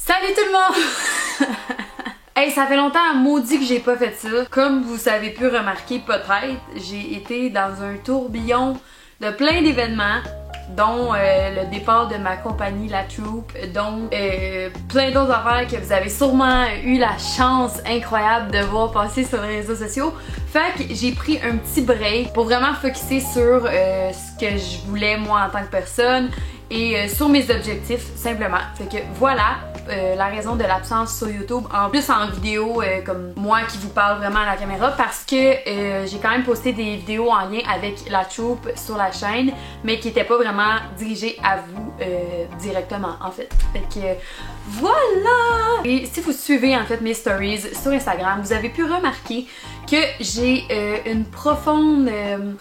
Salut tout le monde! Hey, ça fait longtemps, maudit que j'ai pas fait ça. Comme vous avez pu remarquer peut-être, j'ai été dans un tourbillon de plein d'événements, dont le départ de ma compagnie La Troupe, dont plein d'autres affaires que vous avez sûrement eu la chance incroyable de voir passer sur les réseaux sociaux. Fait que j'ai pris un petit break pour vraiment focusser sur ce que je voulais moi en tant que personne et sur mes objectifs simplement. Fait que voilà la raison de l'absence sur YouTube, en plus en vidéo comme moi qui vous parle vraiment à la caméra, parce que j'ai quand même posté des vidéos en lien avec La Troupe sur la chaîne, mais qui n'étaient pas vraiment dirigées à vous directement en fait. Fait que voilà! Et si vous suivez en fait mes stories sur Instagram, vous avez pu remarquer que j'ai une profonde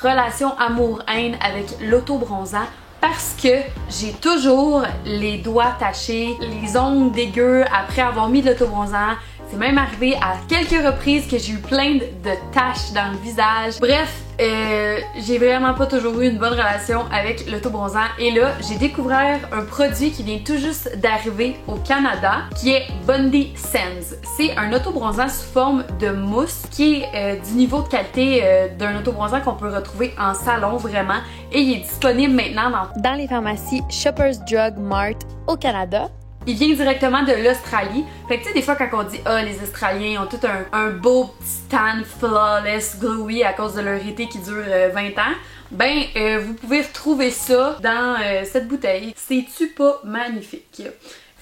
relation amour-haine avec l'autobronzant. Parce que j'ai toujours les doigts tachés, les ongles dégueux après avoir mis de l'autobronzant. C'est même arrivé à quelques reprises que j'ai eu plein de taches dans le visage. Bref, j'ai vraiment pas toujours eu une bonne relation avec l'autobronzant. Et là, j'ai découvert un produit qui vient tout juste d'arriver au Canada, qui est Bondi Sense. C'est un autobronzant sous forme de mousse qui est du niveau de qualité d'un autobronzant qu'on peut retrouver en salon vraiment. Et il est disponible maintenant dans les pharmacies Shoppers Drug Mart au Canada. Il vient directement de l'Australie. Fait que tu sais, des fois quand on dit « Ah, les Australiens ont tout un beau petit tan flawless, glowy à cause de leur été qui dure 20 ans », ben vous pouvez retrouver ça dans cette bouteille. C'est-tu pas magnifique?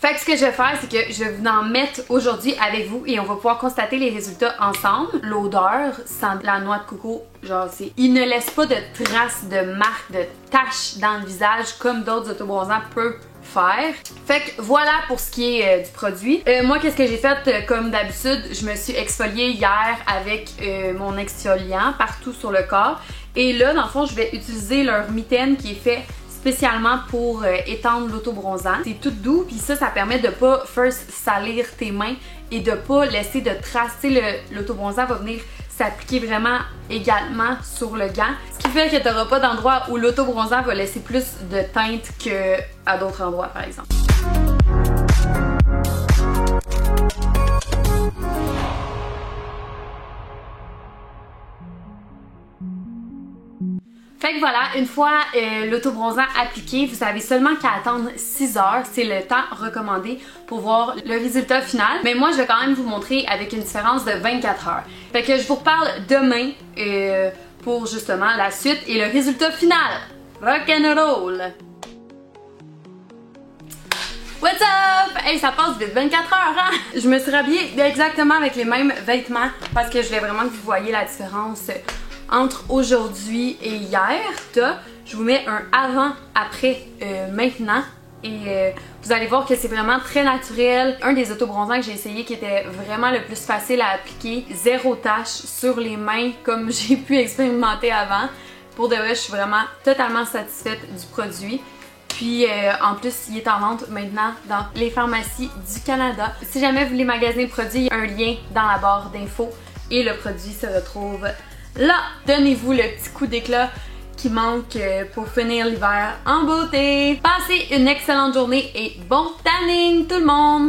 Fait que ce que je vais faire, c'est que je vais vous en mettre aujourd'hui avec vous et on va pouvoir constater les résultats ensemble. L'odeur sent la noix de coco, genre c'est... Il ne laisse pas de traces de marques, de taches dans le visage comme d'autres autobronzants peuvent faire. Fait que voilà pour ce qui est du produit. Moi, qu'est-ce que j'ai fait comme d'habitude? Je me suis exfoliée hier avec mon exfoliant partout sur le corps. Et là, dans le fond, je vais utiliser leur mitaine qui est fait spécialement pour étendre l'autobronzant. C'est tout doux, puis ça permet de pas first salir tes mains et de pas laisser de traces. Tu sais, l'autobronzant va venir s'appliquer vraiment également sur le gant, ce qui fait que tu n'auras pas d'endroit où l'autobronzant va laisser plus de teinte qu'à d'autres endroits par exemple. Fait que voilà, une fois l'autobronzant appliqué, vous avez seulement qu'à attendre 6 heures. C'est le temps recommandé pour voir le résultat final. Mais moi, je vais quand même vous montrer avec une différence de 24 heures. Fait que je vous reparle demain pour justement la suite et le résultat final. Rock'n'roll! What's up? Hey, ça passe vite, 24 heures, hein? Je me suis rhabillée exactement avec les mêmes vêtements parce que je voulais vraiment que vous voyez la différence entre aujourd'hui et hier. Je vous mets un avant, après, maintenant. Et vous allez voir que c'est vraiment très naturel. Un des autobronzants que j'ai essayé qui était vraiment le plus facile à appliquer. Zéro tache sur les mains comme j'ai pu expérimenter avant. Pour de vrai, je suis vraiment totalement satisfaite du produit. Puis en plus, il est en vente maintenant dans les pharmacies du Canada. Si jamais vous voulez magasiner le produit, il y a un lien dans la barre d'infos. Et le produit se retrouve là. Donnez-vous le petit coup d'éclat qui manque pour finir l'hiver en beauté. Passez une excellente journée et bon tanning tout le monde!